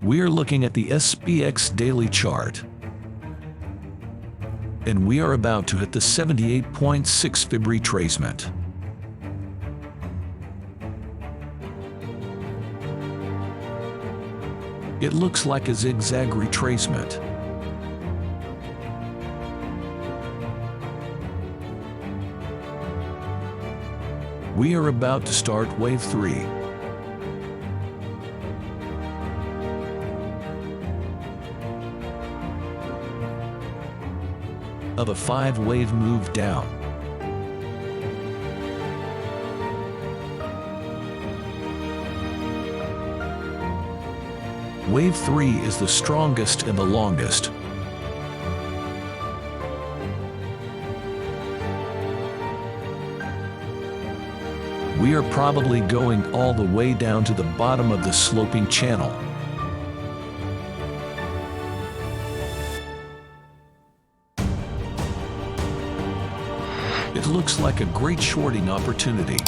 We are looking at the SPX daily chart, and we are about to hit the 78.6 Fib retracement. It looks like a zigzag retracement. We are about to start wave 3. Of a 5-wave move down. Wave 3 is the strongest and the longest. We are probably going all the way down to the bottom of the sloping channel. It looks like a great shorting opportunity.